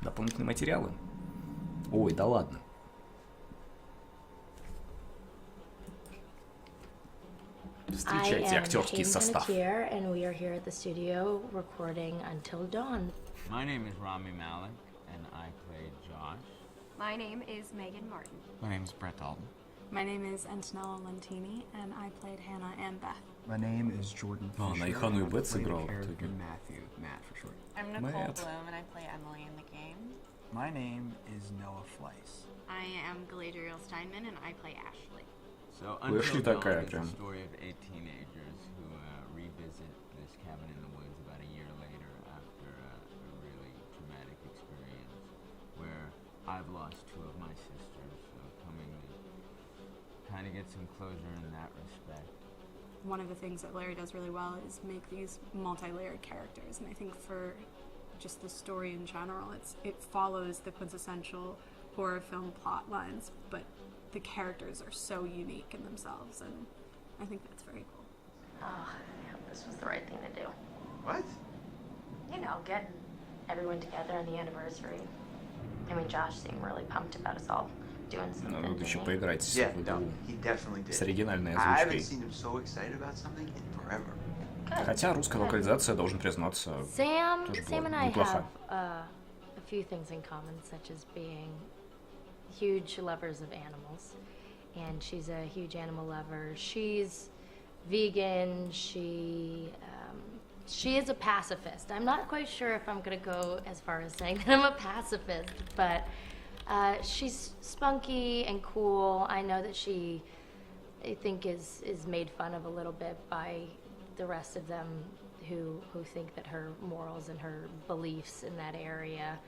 Дополнительные материалы? Ой, да ладно. Встречайте актерский состав. My name is Rami Malek, and I play Josh. My name is Megan Martin. My name is Brett Dalton. My name is Antonella Lentini, and I played Hannah and Beth. My name is Jordan А, она и Fisher. Хану и I Бет play the сыграла в character итоге. Matthew, Matt for short. I'm Nicole Matt. Bloom, and I play Emily in the game. My name is Noah Fleiss. I am Galadriel Steinman, and I play Ashley. So Эшли Until такая Dawn is прям. the story of 8 teenagers who revisit this cabin in the woods about a year later after a really traumatic experience where I've lost 2 of my sisters, so coming to kind of get some closure in that respect. One of the things that Larry does really well is make these multi-layered characters, and I think for just the story in general, it follows the quintessential horror film plot lines, but the characters are so unique in themselves, and I think that's very cool. Oh, yeah, this was the right thing to do. What? You know, getting everyone together on the anniversary. I mean, Josh seemed really pumped about us all doing something. Надо еще поиграть с Yeah, no, he definitely did. оригинальной I haven't озвучкой. seen him so excited about something in forever. Good. Хотя русская локализация, должен признаться, Sam тоже была and I неплоха. have a few things in common, such as being huge lovers of animals, and she's a huge animal lover. She's vegan. She is a pacifist. I'm not quite sure if I'm gonna go as far as saying that I'm a pacifist, but she's spunky and cool. I know that she, I think, is made fun of a little bit by the rest of them who think that her morals and her beliefs in that area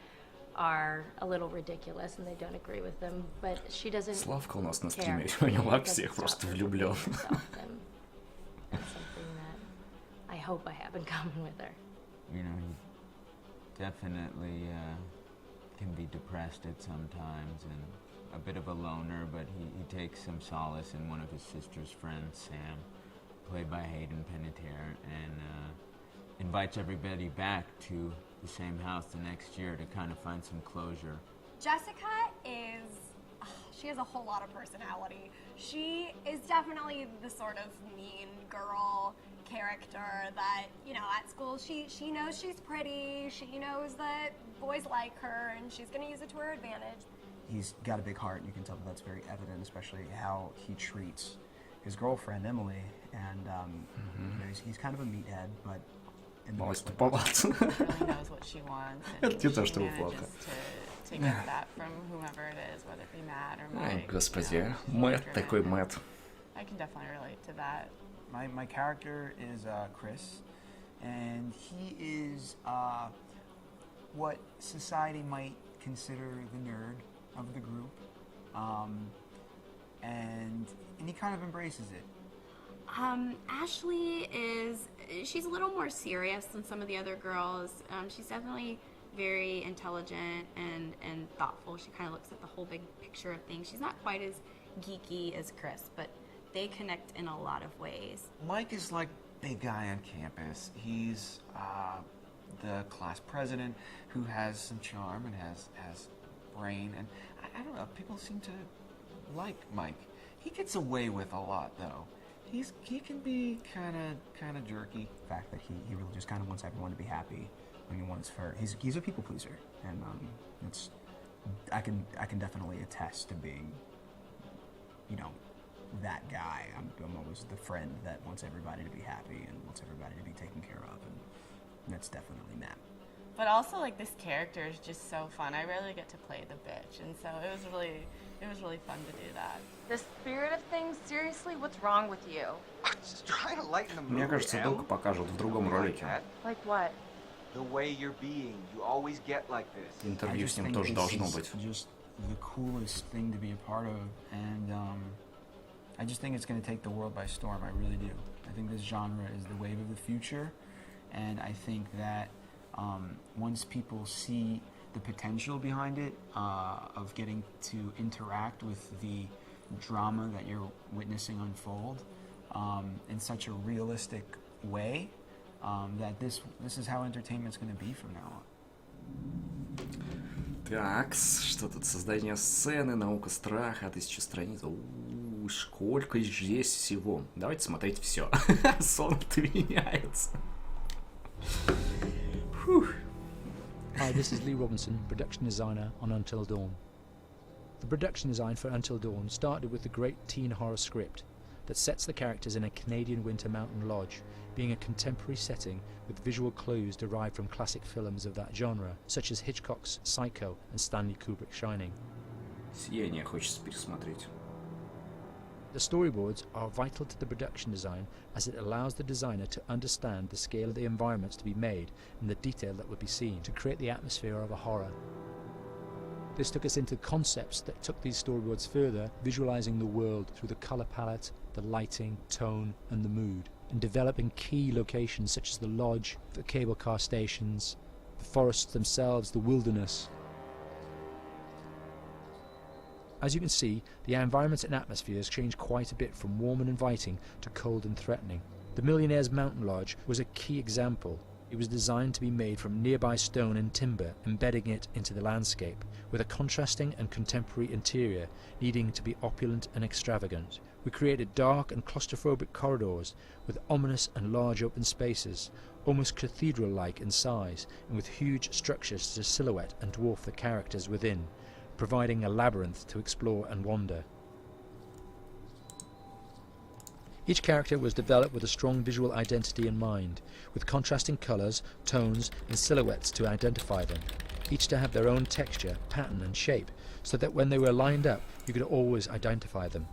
are a little ridiculous and they don't agree with them, but she doesn't Славка у нас на care. стриме, у него во Doesn't всех stop просто her влюблен. from herself, and that's something that I hope I have in common with her. You know, he definitely can be depressed at some times and a bit of a loner, but he takes some solace in one of his sister's friends, Sam, played by Hayden Panettiere, and invites everybody back to the same house the next year to kind of find some closure. Jessica she has a whole lot of personality. She is definitely the sort of mean girl character that, you know, at school she knows she's pretty, she knows that boys like her, and she's gonna use it to her advantage. He's got a big heart, and you can tell that that's very evident, especially how he treats his girlfriend, Emily, and you know, he's kind of a meathead, but in the Малость best way туповат. Really knows what she wants, and Это не то, she что плохо. manages to get that from whomever it is, whether it be Matt or Ой, Mike. господи, You know, she's Мэтт really такой driven. Мэтт. I can definitely relate to that. My character is Chris, and he is what society might consider the nerd of the group, and he kind of embraces it. Ashley she's a little more serious than some of the other girls. She's definitely very intelligent and thoughtful. She kind of looks at the whole big picture of things. She's not quite as geeky as Chris, but they connect in a lot of ways. Mike is like big guy on campus. He's the class president who has some charm and has brain, and I don't know, people seem to like Mike. He gets away with a lot though. He can be kind of jerky. The fact that he really just kind of wants everyone to be happy. I mean, he's a people pleaser, and it's I can definitely attest to being, you know, that guy. I'm always the friend that wants everybody to be happy and wants everybody to be taken care of, and that's definitely Matt. But also, like, this character is just so fun. I rarely get to play the bitch, and so it was really fun to do that. The spirit of things, seriously, what's wrong with you? Just trying to lighten the mood. Мне кажется, Em. долго покажут в другом ролике. Like what? The way you're being, you always get like this. Интервью с ним think тоже this должно is быть. just the coolest thing to be a part of, and I just think it's going to take the world by storm. I really do. I think this genre is the wave of the future, and I think that once people see the potential behind it, of getting to interact with the drama that you're witnessing unfold in such a realistic way, that this is how entertainment's going to be from now on. Так, что тут? Создание сцены, наука страха, 1000 страниц. Сколько здесь всего. Давайте смотреть все. Сон отменяется. Hi, this is Lee Robinson, production designer on Until Dawn. The production design for Until Dawn started with the great teen horror script that sets the characters in a Canadian winter mountain lodge, being a contemporary setting with visual clues derived from classic films of that genre, such as Hitchcock's Psycho and Stanley Kubrick's Shining. Сияние хочется пересмотреть. The storyboards are vital to the production design as it allows the designer to understand the scale of the environments to be made and the detail that would be seen to create the atmosphere of a horror. This took us into concepts that took these storyboards further, visualizing the world through the color palette, the lighting, tone and the mood, and developing key locations such as the lodge, the cable car stations, the forests themselves, the wilderness. As you can see, the environments and atmospheres change quite a bit from warm and inviting to cold and threatening. The Millionaire's Mountain Lodge was a key example. It was designed to be made from nearby stone and timber, embedding it into the landscape, with a contrasting and contemporary interior, needing to be opulent and extravagant. We created dark and claustrophobic corridors, with ominous and large open spaces, almost cathedral-like in size, and with huge structures to silhouette and dwarf the characters within, providing a labyrinth to explore and wander. Each character was developed with a strong visual identity in mind, with contrasting colours, tones and silhouettes to identify them, each to have their own texture, pattern and shape, so that when they were lined up you could always identify them.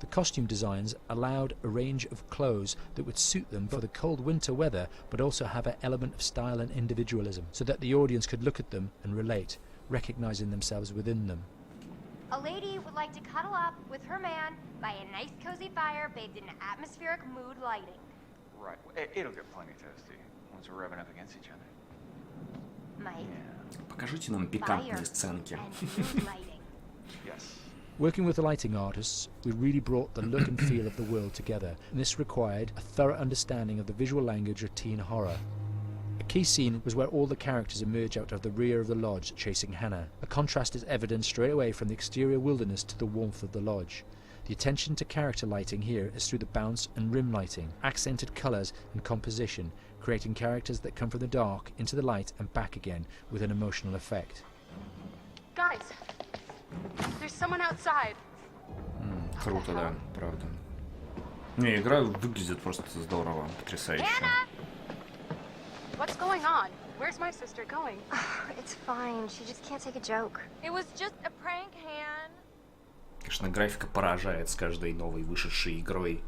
The costume designs allowed a range of clothes that would suit them for the cold winter weather, but also have an element of style and individualism, so that the audience could look at them and relate, recognizing themselves within them. A lady would like to cuddle up with her man by a nice cozy fire bathed in atmospheric mood lighting. Right. It'll get plenty toasty once we're rubbing up against each other. Mike, Покажите нам fire пикантные сценки. and mood lighting. Yes. Working with the lighting artists, we really brought the look and feel of the world together, and this required a thorough understanding of the visual language of teen horror. A key scene was where all the characters emerge out of the rear of the lodge chasing Hannah. A contrast is evident straight away from the exterior wilderness to the warmth of the lodge. The attention to character lighting here is through the bounce and rim lighting, accented colours and composition, creating characters that come from the dark into the light and back again with an emotional effect. Guys, there's someone outside. Круто, да, правда. Не, игра выглядит просто здорово, потрясающе. What's going on? Where's my sister going? It's fine. She just can't take a joke. It was just a prank, Han. Конечно, графика поражает с каждой новой вышедшей игрой.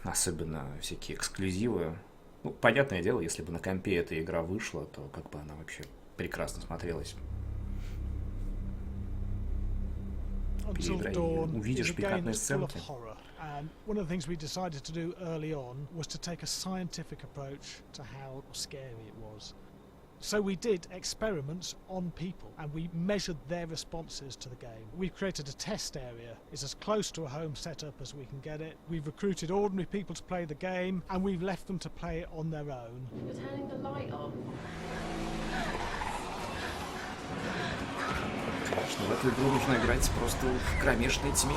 Особенно всякие эксклюзивы. Ну, понятное дело, если бы на компе эта игра вышла, то как бы она вообще прекрасно смотрелась. Переиграй, увидишь пикантные сценки. And one of the things we decided to do early on was to take a scientific approach to how scary it was. So we did experiments on people and we measured their responses to the game. We've created a test area. It's as close to a home setup as we can get it. We've recruited ordinary people to play the game and we've left them to play it on their own. You're turning the light off. Конечно, в эту игру нужно играть просто в кромешной тьме.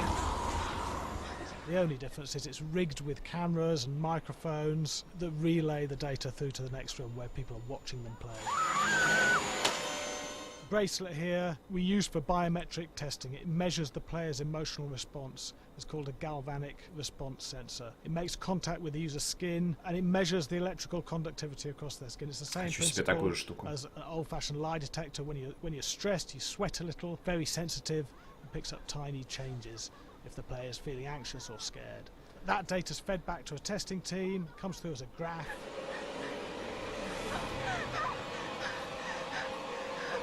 The only difference is it's rigged with cameras and microphones that relay the data through to the next room where people are watching them play. Bracelet here we use for biometric testing. It measures the player's emotional response. It's called a galvanic response sensor. It makes contact with the user's skin and it measures the electrical conductivity across their skin. It's the same principle as an old-fashioned lie detector. When you're stressed, you sweat a little, very sensitive, and picks up tiny changes if the player is feeling anxious or scared. That data's fed back to a testing team, comes through as a graph.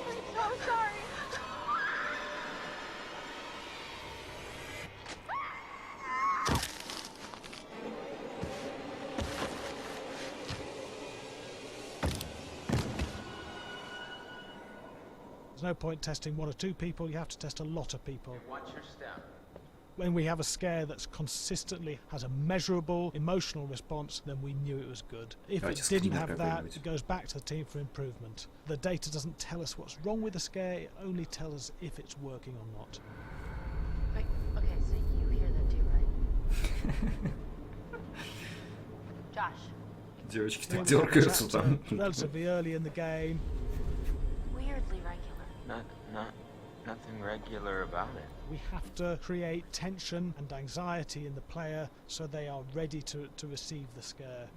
I'm so sorry. There's no point testing one or two people, you have to test a lot of people. Watch your step. When we have a scare that's consistently has a measurable emotional response, then we knew it was good. If it didn't have that, it goes back to the team for improvement. The data doesn't tell us what's wrong with the scare, it only tells us if it's working or not. Wait, okay, so you hear that too, right? Josh. Девочки так дергаются там. Relatively early in the game. Weirdly regular. Nothing regular about it. We have to create tension and anxiety in the player so they are ready to receive the scare.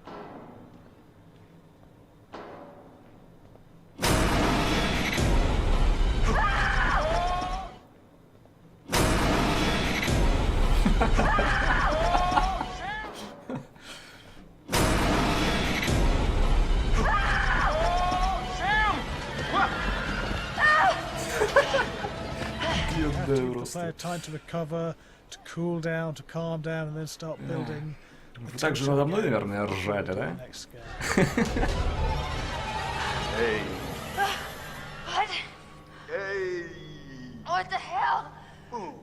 Give the player time to recover, to cool down, to calm down, and then start building. Вы так же надо мной, наверное, ржали, да? Hey. What? Hey. What the hell? Ooh,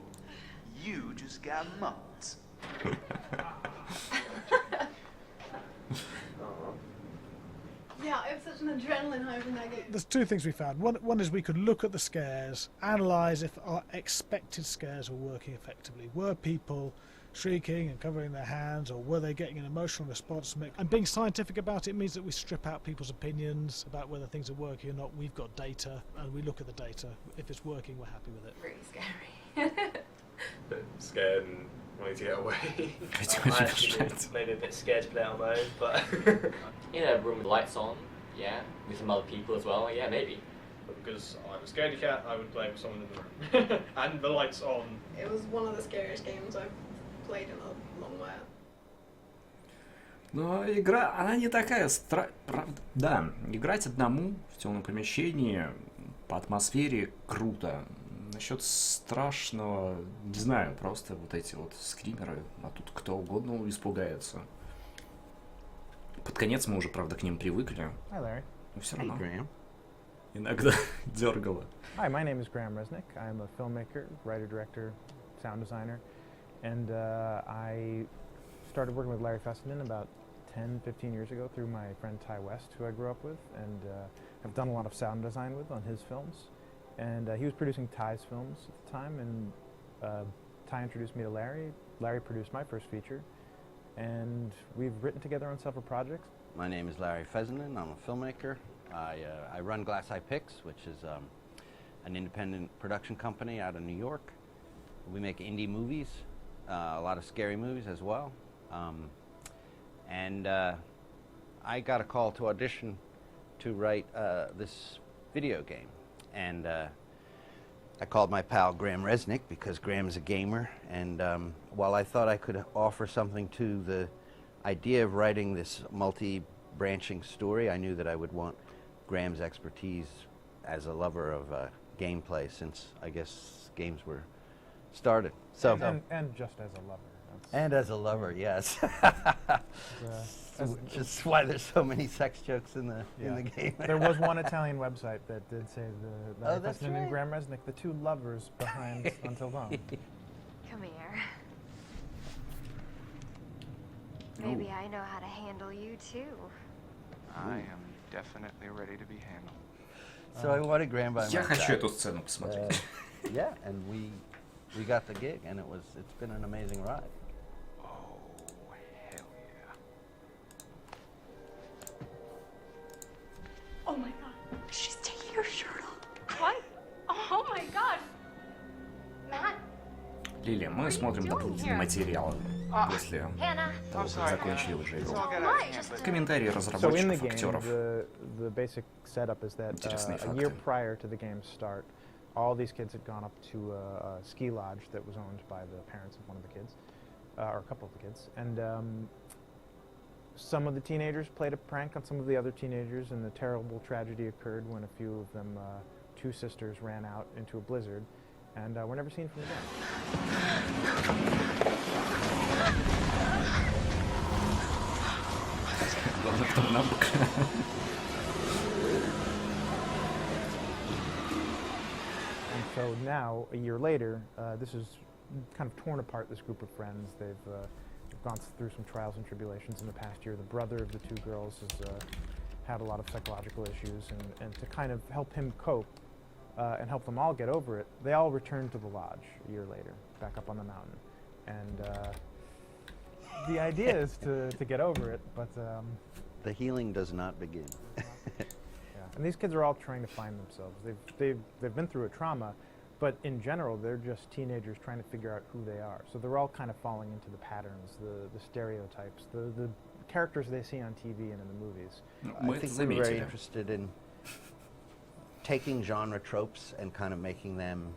you just got mugged. Yeah, it was such an adrenaline high from that game. There's two things we found. One is we could look at the scares, analyse if our expected scares were working effectively. Were people shrieking and covering their hands, or were they getting an emotional response from it? And being scientific about it means that we strip out people's opinions about whether things are working or not. We've got data, and we look at the data. If it's working, we're happy with it. Pretty scary. Bit scared and wanting to get away. I actually maybe a bit scared to play on my own, but in a room with lights on, yeah, with some other people as well, yeah, maybe. Because I'm a scaredy cat, I would play with someone in the room. And the lights on. It was one of the scariest games I've played in a long while. Но игра, она не такая правда. Да, играть одному в темном помещении по атмосфере круто. Насчет страшного, не знаю, просто вот эти вот скримеры, а тут кто угодно испугается. Под конец мы уже, правда, к ним привыкли. Hi, Larry. Но все равно иногда дергало. Hi, my name is Graham Resnick. I'm a filmmaker, writer, director, sound designer, and I started working with Larry Fessenden about 10-15 years ago through my friend Ty West, who I grew up with, and have done a lot of sound design with on his films. And he was producing Ty's films at the time, and Ty introduced me to Larry. Larry produced my first feature, and we've written together on several projects. My name is Larry Fessenden. I'm a filmmaker. I run Glass Eye Pix, which is an independent production company out of New York. We make indie movies, a lot of scary movies as well. And I got a call to audition to write this video game. And I called my pal Graham Resnick because Graham's a gamer, and while I thought I could offer something to the idea of writing this multi-branching story, I knew that I would want Graham's expertise as a lover of gameplay, since I guess games were started. So and just as a lover. And as a lover, yes. Which is why there's so many sex jokes in the game. There was one Italian website that did say Oh, that's Fessenden right. and Graham Resnick, the two lovers behind Until Dawn. Come here. Maybe I know how to handle you too. I am definitely ready to be handled. So I wanted Graham by my Я хочу side. эту сцену посмотреть. Yeah, and we got the gig, and it's been an amazing ride. Oh my god, she's taking her shirt off. What? Oh my god. Matt? Лилия, мы смотрим дополнительные материалы после того, как закончили уже игру. Комментарии So in the разработчиков, game, актеров. the basic setup is that Интересные a year факты. prior to the game's start, all these kids had gone up to a ski lodge that was owned by the parents of one of the kids, or a couple of the kids, and some of the teenagers played a prank on some of the other teenagers, and the terrible tragedy occurred when a few of them, two sisters, ran out into a blizzard, and were never seen from again. Главное, потом на бок. And so now, a year later, this is kind of torn apart this group of friends. They've gone through some trials and tribulations in the past year. The brother of the two girls has had a lot of psychological issues, and to kind of help him cope and help them all get over it, they all returned to the lodge a year later, back up on the mountain. And the idea is to get over it, but... the healing does not begin. Yeah, and these kids are all trying to find themselves. They've been through a trauma, but in general, they're just teenagers trying to figure out who they are. So they're all kind of falling into the patterns, the stereotypes, the characters they see on TV and in the movies. I think we're very interested in taking genre tropes and kind of making them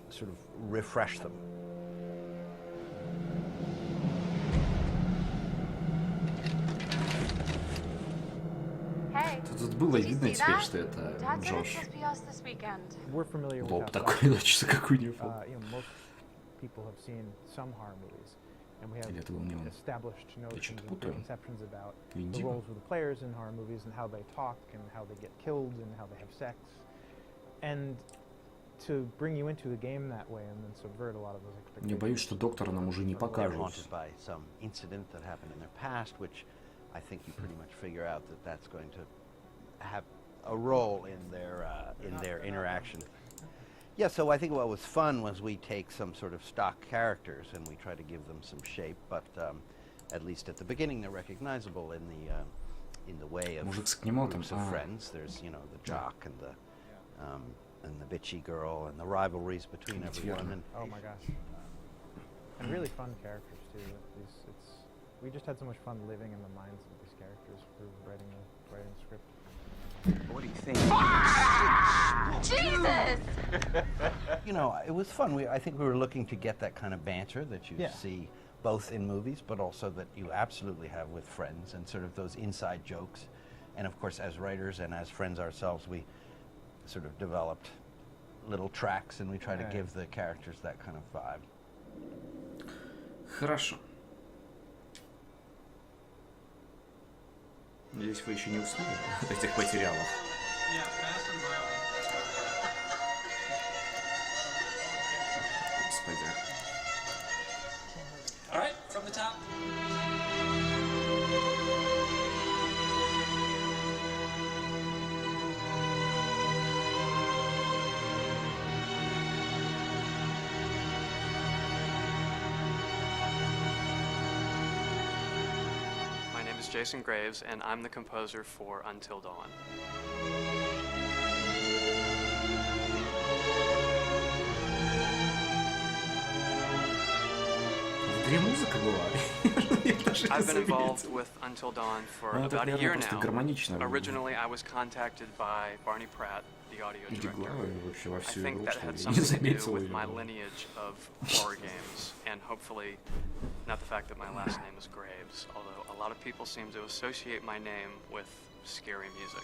sort of refresh them. Тут было видно теперь, что это Джош. Лоб такой, значит, как у него. Или это был не он? Я что-то путаю. Винди? Я боюсь, что доктора нам уже не покажут. I think you pretty much figure out that that's going to have a role in their interaction. Yeah, so I think what was fun was we take some sort of stock characters and we try to give them some shape, but at least at the beginning they're recognizable in the way of groups of friends. There's, you know, the jock and the bitchy girl and the rivalries between everyone. And oh my gosh, and really fun characters too. We just had so much fun living in the minds of these characters through writing the script. What do you think? Jesus! You know, it was fun. I think we were looking to get that kind of banter that you see both in movies, but also that you absolutely have with friends, and sort of those inside jokes. And of course, as writers and as friends ourselves, we sort of developed little tracks, and we try to give the characters that kind of vibe. Хорошо. Надеюсь, вы еще не уснули от этих материалов. Господи. All right, from the top. Jason Graves, and I'm the composer for Until Dawn. I've been involved with Until Dawn for about a year now. Originally, I was contacted by Barney Pratt, the audio director. I think that had something to do with my lineage of horror games, and hopefully not the fact that my last name is Graves, although a lot of people seem to associate my name with scary music.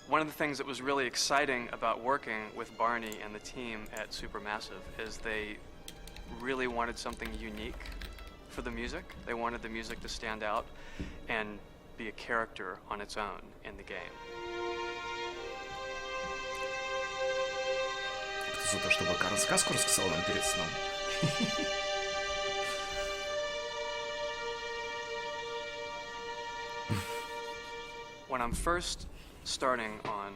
One of the things that was really exciting about working with Barney and the team at Supermassive is they really wanted something unique for the music. They wanted the music to stand out and be a character on its own in the game. За то, чтобы сказку рассказал нам перед сном. When I'm first starting on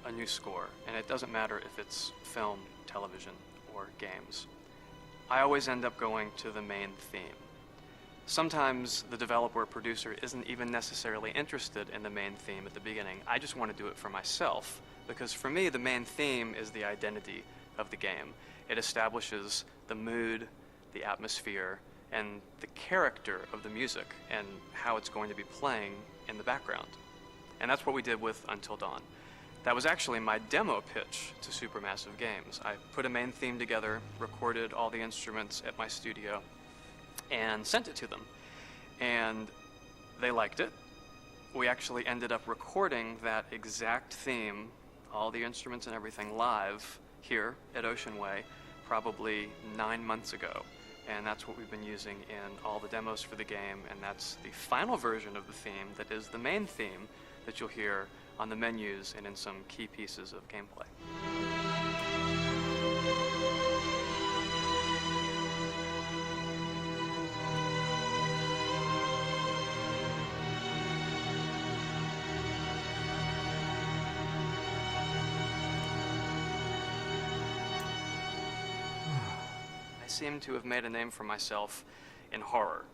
a new score, and it doesn't matter if it's film, television, or games, I always end up going to the main theme. Sometimes the developer or producer isn't even necessarily interested in the main theme at the beginning. I just want to do it for myself, because for me, the main theme is the identity of the game. It establishes the mood, the atmosphere, and the character of the music, and how it's going to be playing in the background. And that's what we did with Until Dawn. That was actually my demo pitch to Supermassive Games. I put a main theme together, recorded all the instruments at my studio, and sent it to them. And they liked it. We actually ended up recording that exact theme, all the instruments and everything, live here at Ocean Way probably 9 months ago. and that's what we've been using in all the demos for the game, and that's the final version of the theme that is the main theme that you'll hear on the menus and in some key pieces of gameplay. I seem to have made a name for myself in horror.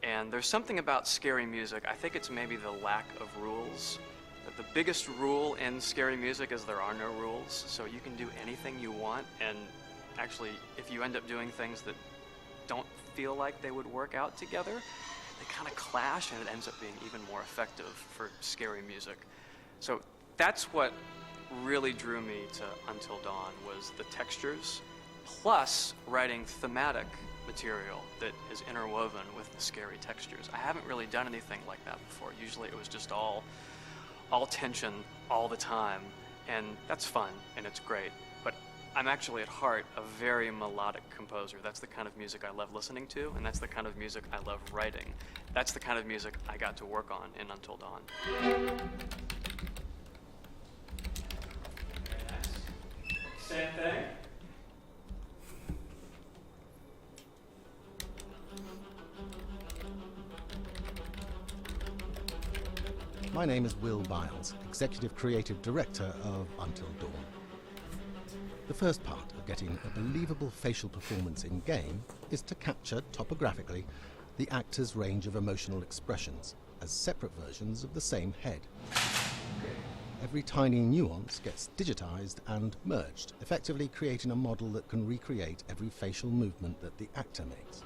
And there's something about scary music, I think it's maybe the lack of rules. That the biggest rule in scary music is there are no rules, so you can do anything you want, and actually, if you end up doing things that don't feel like they would work out together, they kind of clash, and it ends up being even more effective for scary music. So that's what really drew me to Until Dawn, was the textures, plus writing thematic material that is interwoven with the scary textures. I haven't really done anything like that before. Usually it was just all tension all the time, and that's fun and it's great. But I'm actually at heart a very melodic composer. That's the kind of music I love listening to, and that's the kind of music I love writing. That's the kind of music I got to work on in Until Dawn. Same thing. My name is Will Biles, Executive Creative Director of Until Dawn. The first part of getting a believable facial performance in-game is to capture topographically the actor's range of emotional expressions as separate versions of the same head. Every tiny nuance gets digitized and merged, effectively creating a model that can recreate every facial movement that the actor makes.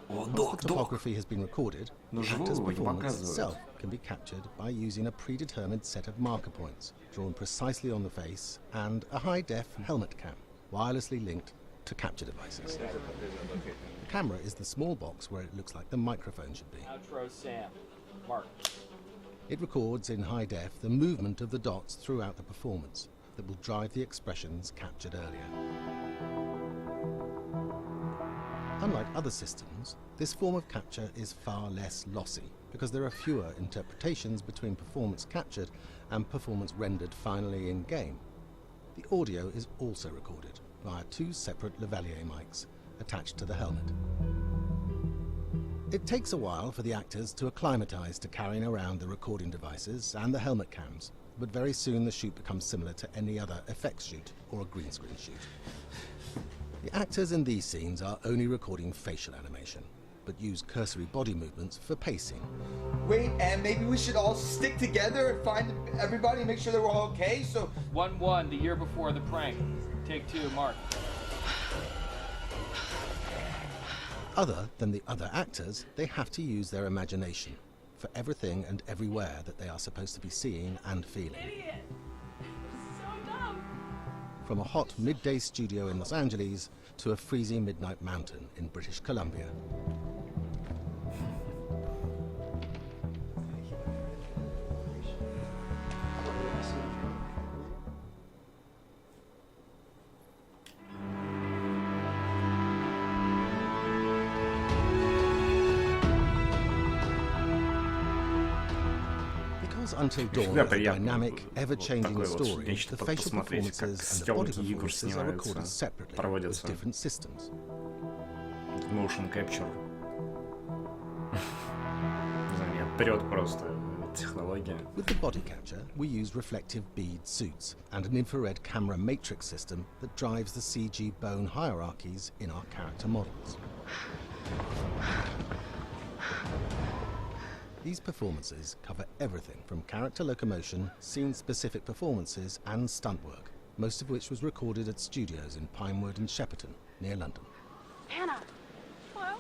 Once the topography has been recorded, the actor's performance itself can be captured by using a predetermined set of marker points drawn precisely on the face and a high-def helmet cam, wirelessly linked to capture devices. The camera is the small box where it looks like the microphone should be. Outro Sam. Mark. It records in high def the movement of the dots throughout the performance that will drive the expressions captured earlier. Unlike other systems, this form of capture is far less lossy because there are fewer interpretations between performance captured and performance rendered finally in-game. The audio is also recorded via two separate lavalier mics attached to the helmet. It takes a while for the actors to acclimatize to carrying around the recording devices and the helmet cams, but very soon the shoot becomes similar to any other effects shoot or a green screen shoot. The actors in these scenes are only recording facial animation, but use cursory body movements for pacing. Wait, and maybe we should all stick together and find everybody and make sure they're all okay, so... 1-1, the year before the prank. Take 2, Mark. Other than the other actors, they have to use their imagination for everything and everywhere that they are supposed to be seeing and feeling. Idiot. So dumb. From a hot midday studio in Los Angeles to a freezing midnight mountain in British Columbia. Until Dawn is a dynamic, ever-changing story. The facial performances and the body performances are recorded separately with different systems. Motion capture. Вперед просто технология. With the body capture, we use reflective bead suits and an infrared camera matrix system that drives the CG bone hierarchies in our character models. These performances cover everything from character locomotion, scene-specific performances, and stunt work, most of which was recorded at studios in Pinewood and Shepperton, near London. Anna! Hello?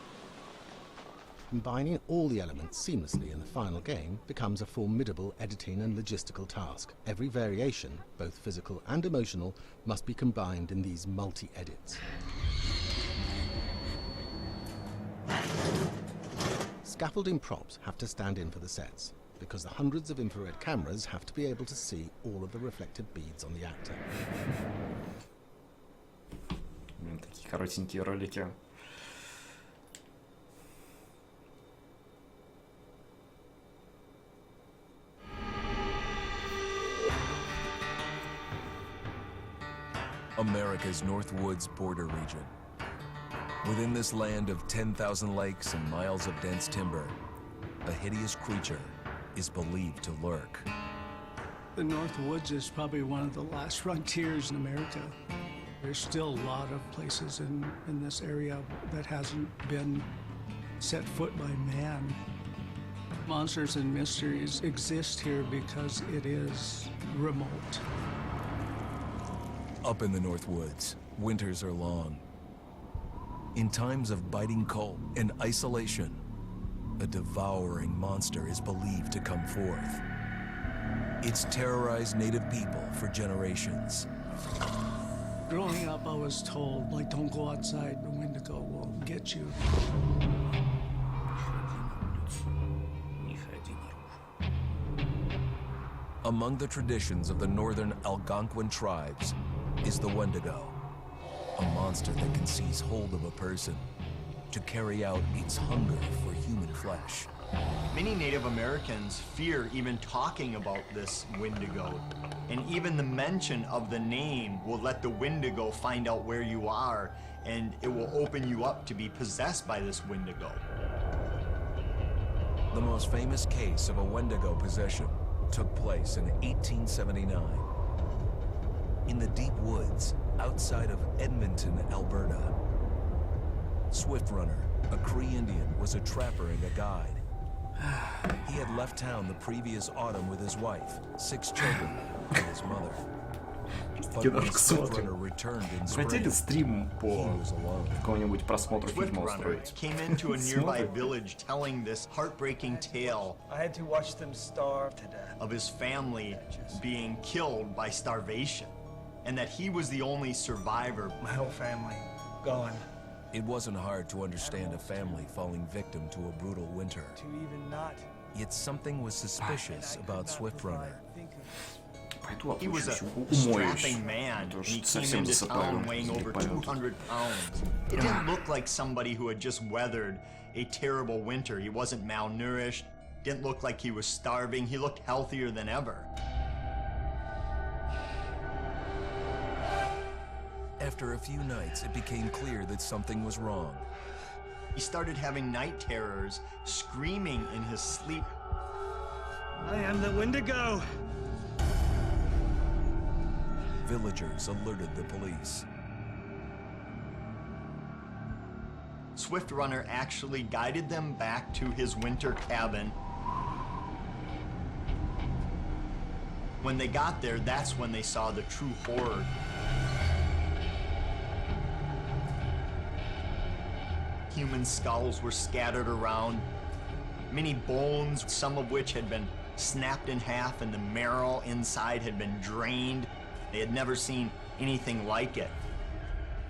Combining all the elements seamlessly in the final game becomes a formidable editing and logistical task. Every variation, both physical and emotional, must be combined in these multi-edits. Scaffolding props have to stand in for the sets, because the hundreds of infrared cameras have to be able to see all of the reflected beads on the actor. Такие Коротенькие ролики. America's Northwoods border region. Within this land of 10,000 lakes and miles of dense timber, a hideous creature is believed to lurk. The Northwoods is probably one of the last frontiers in America. There's still a lot of places in this area that hasn't been set foot by man. Monsters and mysteries exist here because it is remote. Up in the Northwoods, winters are long. In times of biting cold and isolation, a devouring monster is believed to come forth. It's terrorized native people for generations. Growing up, I was told, like, don't go outside, the Wendigo will get you. Among the traditions of the northern Algonquin tribes is the Wendigo, a monster that can seize hold of a person to carry out its hunger for human flesh. Many Native Americans fear even talking about this Wendigo, and even the mention of the name will let the Wendigo find out where you are, and it will open you up to be possessed by this Wendigo. The most famous case of a Wendigo possession took place in 1879. In the deep woods outside of Edmonton, Alberta. Swift Runner, a Cree Indian, was a trapper and a guide. He had left town the previous autumn with his wife, 6 children, and his mother. But when Swift Runner returned in spring, Хотели стрим по he was alone. какому-нибудь просмотру Swift фильма Runner устроить? came into a nearby village telling this heartbreaking tale I had to watch them starve to death. of his family being killed by starvation, and that he was the only survivor. My whole family gone. It wasn't hard to understand a family falling victim to a brutal winter. To even not. Yet something was suspicious about Swift Runner. He was a умоюсь. strapping man, and he came совсем into засыпаю. town weighing over 200 pounds. It didn't look like somebody who had just weathered a terrible winter. He wasn't malnourished, didn't look like he was starving. He looked healthier than ever. After a few nights, it became clear that something was wrong. He started having night terrors, screaming in his sleep. I am the Wendigo. Villagers alerted the police. Swift Runner actually guided them back to his winter cabin. When they got there, that's when they saw the true horror. Human skulls were scattered around, many bones, some of which had been snapped in half, and the marrow inside had been drained. They had never seen anything like it.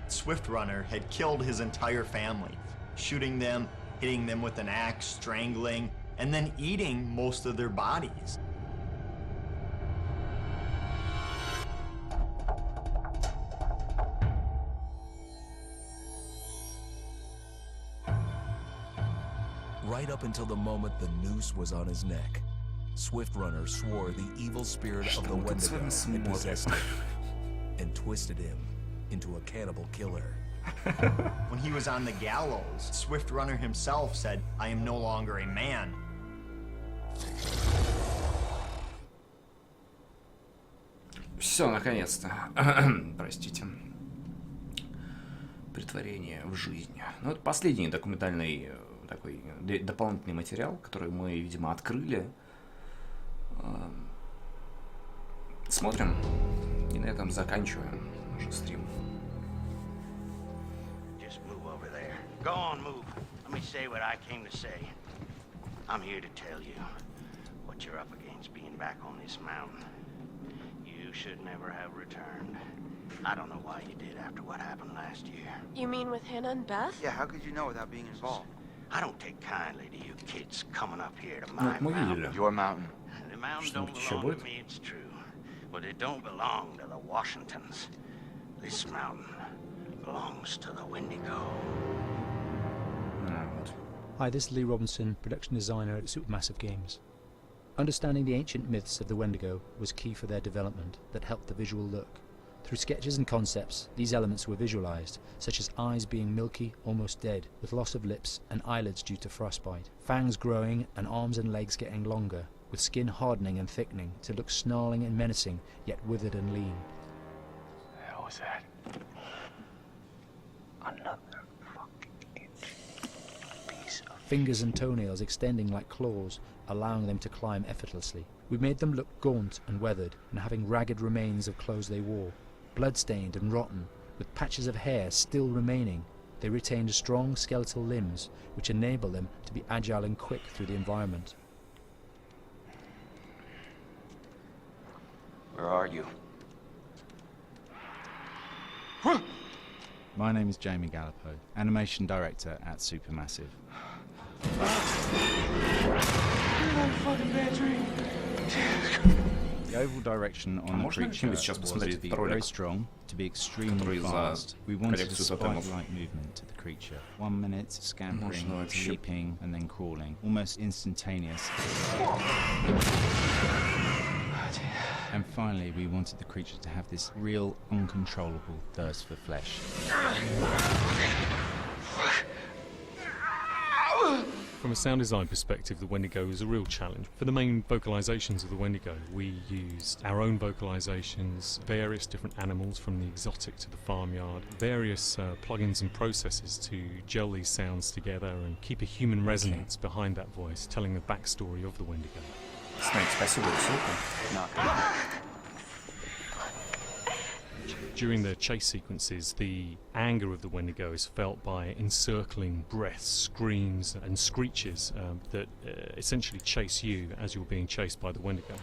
Swift Runner had killed his entire family, shooting them, hitting them with an axe, strangling, and then eating most of their bodies. Right up until the moment the noose was on his neck, Swift Runner swore the evil spirit of the Wendigo had possessed him and twisted him into a cannibal killer. When he was on the gallows, Swift Runner himself said, "I am no longer a man." Все, наконец-то. Простите. Претворение в жизнь. Ну, это последний документальный такой дополнительный материал, который мы, видимо, открыли. Смотрим. И на этом заканчиваем уже стрим. Just move over there. Go on, move. Let me say what I came to say. I'm here to tell you what you're up against being back on this mountain. You should never have returned. I don't know why you did after what happened last year. You mean with Hannah and Beth? Yeah, how could you know without being involved? I don't take kindly to you kids coming up here to my mountain. Your mountain. The mountain don't belong to me, it's true. But it don't belong to the Washingtons. This mountain belongs to the Wendigo. Hi, this is Lee Robinson, production designer at Supermassive Games. Understanding the ancient myths of the Wendigo was key for their development that helped the visual look. Through sketches and concepts, these elements were visualized, such as eyes being milky, almost dead, with loss of lips and eyelids due to frostbite, fangs growing and arms and legs getting longer, with skin hardening and thickening to look snarling and menacing, yet withered and lean. The hell was that? Another piece of... Fingers and toenails extending like claws, allowing them to climb effortlessly. We made them look gaunt and weathered, and having ragged remains of clothes they wore. Blood-stained and rotten, with patches of hair still remaining, they retained strong skeletal limbs, which enable them to be agile and quick through the environment. Where are you? My name is Jamie Gallipo, animation director at Supermassive. The overall direction on the creature was to be very strong, to be extremely fast. We wanted a spike-like movement to the creature. 1 minute, scampering, leaping, and then crawling. Almost instantaneous. And finally, we wanted the creature to have this real, uncontrollable thirst for flesh. From a sound design perspective, the Wendigo is a real challenge. For the main vocalizations of the Wendigo, we used our own vocalizations, various different animals from the exotic to the farmyard, various plugins and processes to gel these sounds together and keep a human resonance behind that voice, telling the backstory of the Wendigo. During the chase sequences, the anger of the Wendigo is felt by encircling breaths, screams and screeches that essentially chase you as you're being chased by the Wendigo.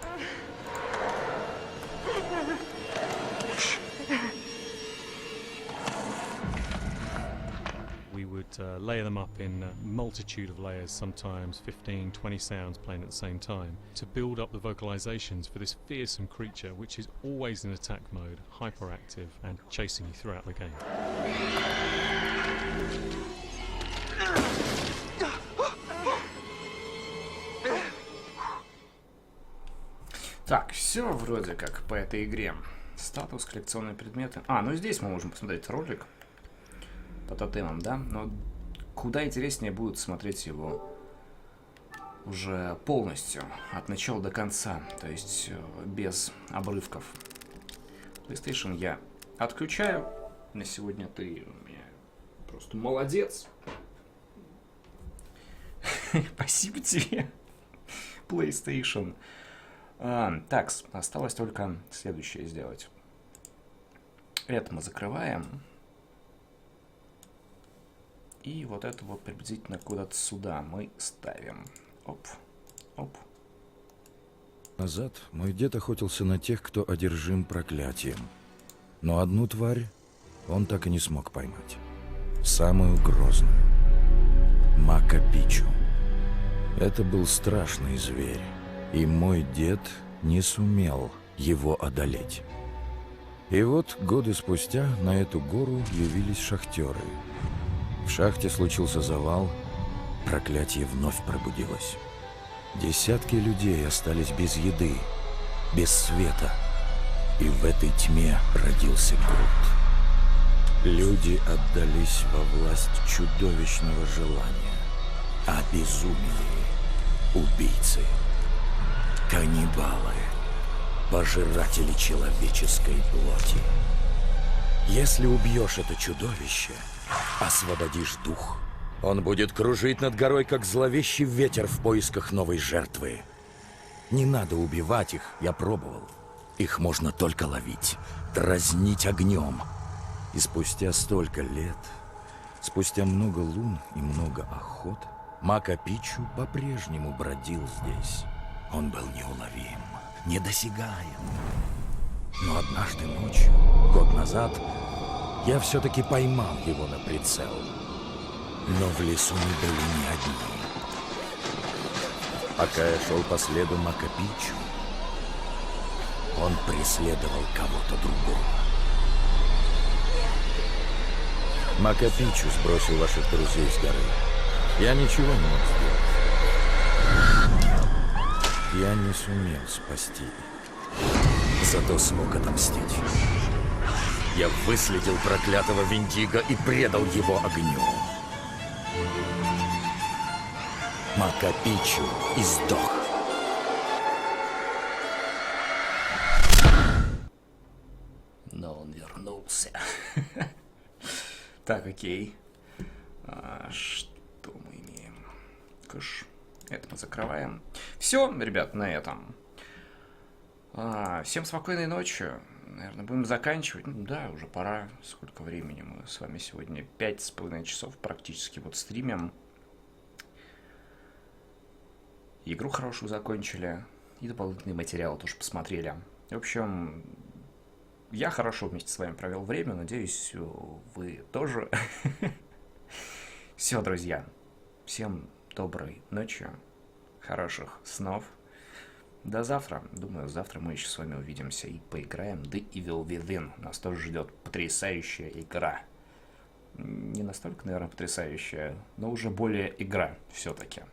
We would layer them up in a multitude of layers, sometimes 15, 20 sounds playing at the same time, to build up the vocalizations for this fearsome creature which is always in attack mode, hyperactive and chasing you throughout the game. Так, все вроде как по этой игре. Статус, коллекционные предметы. Ну здесь мы можем посмотреть ролик по тотемам, да? Но куда интереснее будет смотреть его уже полностью, от начала до конца, то есть без обрывков. PlayStation я отключаю. На сегодня ты у меня просто молодец. Спасибо тебе, PlayStation. Так, осталось только следующее сделать. Это мы закрываем. И вот это вот приблизительно куда-то сюда мы ставим. Оп, оп. Назад мой дед охотился на тех, кто одержим проклятием. Но одну тварь он так и не смог поймать. Самую грозную. Макапичу. Это был страшный зверь. И мой дед не сумел его одолеть. И вот годы спустя на эту гору явились шахтеры. В шахте случился завал, проклятие вновь пробудилось. Десятки людей остались без еды, без света. И в этой тьме родился Грут. Люди отдались во власть чудовищного желания. Обезумели убийцы, каннибалы, пожиратели человеческой плоти. Если убьешь это чудовище, освободишь дух, он будет кружить над горой, как зловещий ветер в поисках новой жертвы. Не надо убивать их, я пробовал. Их можно только ловить, дразнить огнем. И спустя столько лет, спустя много лун и много охот, Макапичу по-прежнему бродил здесь. Он был неуловим, недосягаем. Но однажды ночью, год назад, я все-таки поймал его на прицел. Но в лесу мы были не одни. Пока я шел по следу Макапичу, он преследовал кого-то другого. Макапичу сбросил ваших друзей с горы. Я ничего не мог сделать. Я не сумел спасти. Зато смог отомстить. Я выследил проклятого Виндиго и предал его огню. Макапичу издох. Но он вернулся. Так, окей. Что мы имеем? Кэш. Это мы закрываем. Все, ребят, на этом. Всем спокойной ночи. Наверное, будем заканчивать. Ну да, уже пора. Сколько времени мы с вами сегодня? 5,5 часов практически вот стримим. Игру хорошую закончили. И дополнительные материалы тоже посмотрели. В общем, я хорошо вместе с вами провел время. Надеюсь, вы тоже. Все, друзья. Всем доброй ночи. Хороших снов. До завтра. Думаю, завтра мы еще с вами увидимся и поиграем. The Evil Within. Нас тоже ждет потрясающая игра. Не настолько, наверное, потрясающая, но уже более игра все-таки.